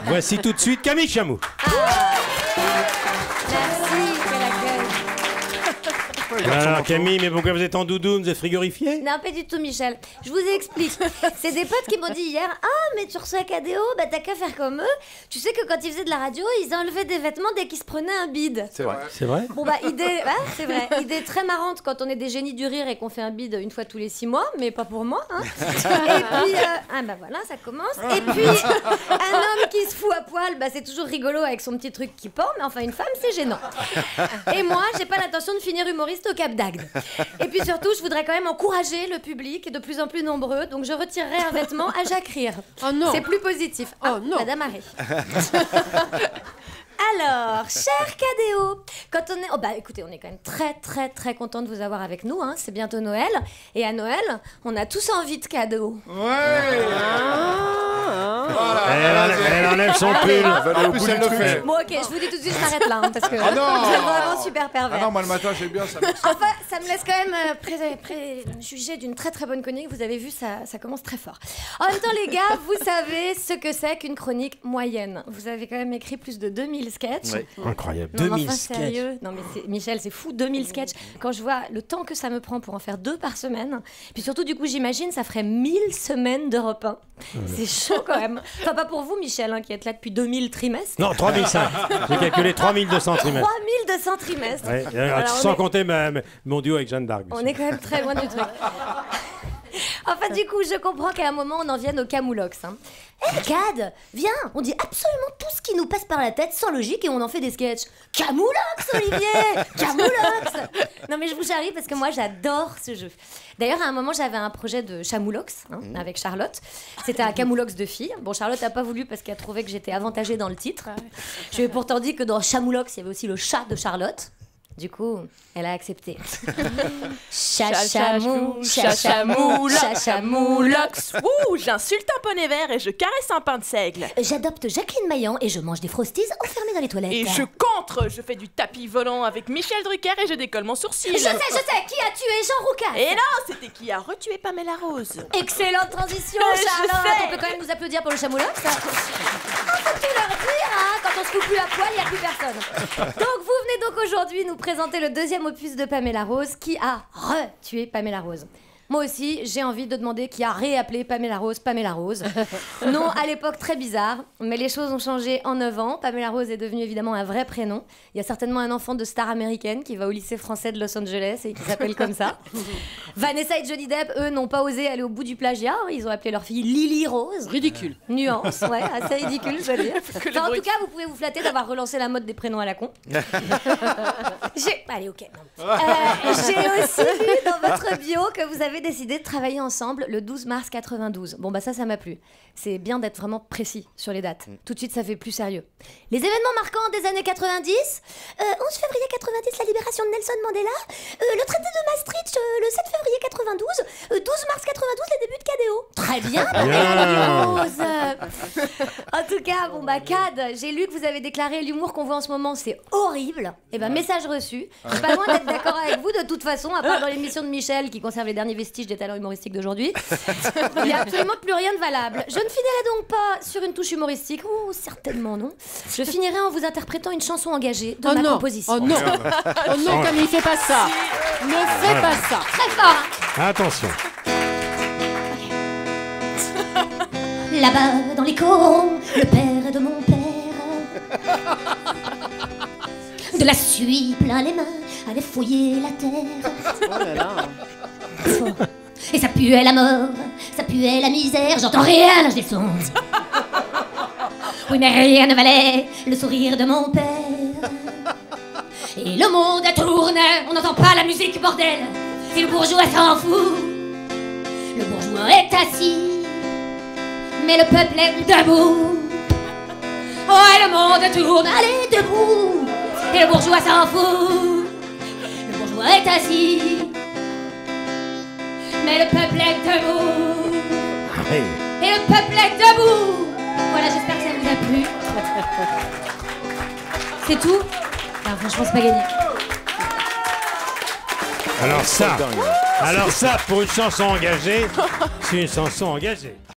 Voici tout de suite Camille Chamou. Merci, quel accueil. Alors Camille, mais pourquoi vous êtes en doudoune, vous êtes frigorifié? Non, pas du tout, Michel. Je vous explique. C'est des potes qui m'ont dit hier: ah, mais tu reçois KDO, bah t'as qu'à faire comme eux. Tu sais que quand ils faisaient de la radio, ils enlevaient des vêtements dès qu'ils se prenaient un bide. C'est vrai. C'est vrai? Bon, bah, idée, ouais, c'est vrai. Idée très marrante quand on est des génies du rire et qu'on fait un bide une fois tous les 6 mois, mais pas pour moi. Hein. Et puis, ah, bah voilà, ça commence. Et puis, un homme qui se fout à poil, bah, c'est toujours rigolo avec son petit truc qui pend, mais enfin, une femme, c'est gênant. Et moi, j'ai pas l'intention de finir humoriste au Cap d'Agde. Et puis surtout, je voudrais quand même encourager le public, de plus en plus nombreux, donc je retirerai un vêtement à Jacques Rire. Oh non. C'est plus positif. Oh non. Madame Harry. Alors, cher KDO, quand on est... Oh bah écoutez, on est quand même très content de vous avoir avec nous, hein. C'est bientôt Noël, et à Noël, on a tous envie de cadeaux. Elle enlève son pull. En plus, elle le fait. Bon ok, je vous dis tout de suite, je m'arrête là, hein, parce que Ah non. vous êtes vraiment super pervers. Ah non, moi le matin, j'aime bien ça. Enfin, ça me laisse quand même préjuger d'une très bonne chronique. Vous avez vu, ça commence très fort. En même temps, les gars, vous savez ce que c'est qu'une chronique moyenne. Vous avez quand même écrit plus de 2000 sketchs. Ouais. Incroyable. Non, 2000 enfin, sketchs. sérieux. Non mais Michel, c'est fou, 2000 sketchs. Quand je vois le temps que ça me prend pour en faire 2 par semaine, puis surtout du coup j'imagine ça ferait 1000 semaines d'Europe 1. C'est chaud quand même. Enfin pas pour vous Michel, hein, qui êtes là depuis 2000 trimestres. Non, 3005. J'ai calculé 3200 trimestres. 3200 trimestres. Ouais, Alors, sans compter mon duo avec Jeanne d'Arc. On est quand même très loin du truc. Enfin, du coup, je comprends qu'à un moment, on en vienne au camoulox. Hein. Hé, Cad, viens, on dit absolument tout ce qui nous passe par la tête sans logique et on en fait des sketchs. Camoulox, Olivier. Camoulox. Non, mais je vous charrie parce que moi, j'adore ce jeu. D'ailleurs, à un moment, j'avais un projet de chamoulox avec Charlotte. C'était un camoulox de filles. Bon, Charlotte n'a pas voulu parce qu'elle trouvait que j'étais avantagée dans le titre. Je lui ai pourtant dit que dans chamoulox, il y avait aussi le chat de Charlotte. Du coup, elle a accepté. Chachamou, chachamou, chachamoulox. Ouh, j'insulte un poney vert et je caresse un pain de seigle. J'adopte Jacqueline Maillan et je mange des frosties enfermées dans les toilettes. Et je contre, je fais du tapis volant avec Michel Drucker et je décolle mon sourcil. Je sais, qui a tué Jean Roucas? Et non, c'était qui a retué Pamela Rose. Excellente transition, Je Charlotte. sais. On peut quand même nous applaudir pour le chamoulox. Faut tout leur dire, hein, quand on se coupe plus à poil, il n'y a plus personne. Donc vous venez donc aujourd'hui nous présenter le 2e opus de Pamela Rose qui a retué Pamela Rose. Moi aussi, j'ai envie de demander qui a réappelé Pamela Rose. Non, à l'époque, très bizarre, mais les choses ont changé en 9 ans. Pamela Rose est devenue évidemment un vrai prénom. Il y a certainement un enfant de star américaine qui va au lycée français de Los Angeles et qui s'appelle comme ça. Vanessa et Johnny Depp, eux, n'ont pas osé aller au bout du plagiat. Ils ont appelé leur fille Lily Rose. Ridicule. Nuance, ouais, assez ridicule, je veux dire. Enfin, en tout cas, vous pouvez vous flatter d'avoir relancé la mode des prénoms à la con. Allez, ok. J'ai aussi lu dans votre bio que vous avez décidé de travailler ensemble le 12 mars 92. Bon, bah ça m'a plu. C'est bien d'être vraiment précis sur les dates. Tout de suite, ça fait plus sérieux. Les événements marquants des années 90, 11 février 90, la libération de Nelson Mandela, le traité de Maastricht, le 7 février 92, 12 mars 92, les débuts de KDO. Très bien, Pamela Rose. En tout cas, bon bah Cad, j'ai lu que vous avez déclaré l'humour qu'on voit en ce moment, c'est horrible. Et ben message reçu. Je suis pas loin d'être d'accord avec vous de toute façon, à part dans l'émission de Michel qui conserve les derniers vestiges des talents humoristiques d'aujourd'hui. Il n'y a absolument plus rien de valable. Je ne finirai donc pas sur une touche humoristique, ou certainement non. Je finirai en vous interprétant une chanson engagée de ma composition. Oh non. Oh non, Camille, fais pas ça. Ne fais pas ça. Très fort. Attention. Là-bas dans les corons, le père de mon père de la suie plein les mains, allait fouiller la terre. Oh là là. Et ça puait la mort, ça puait la misère, j'entends rien, je descends. Oui, mais rien ne valait le sourire de mon père. Et le monde tourne, on n'entend pas la musique, bordel. Et le bourgeois s'en fout. Le bourgeois est assis, mais le peuple est debout. Oh, et le monde tourne, allez, debout. Et le bourgeois s'en fout. Le bourgeois est assis, mais le peuple est debout. Et le peuple est debout. Voilà, j'espère que ça vous a plu. C'est tout? Non, franchement, c'est pas gagné. Alors ça, pour une chanson engagée, c'est une chanson engagée.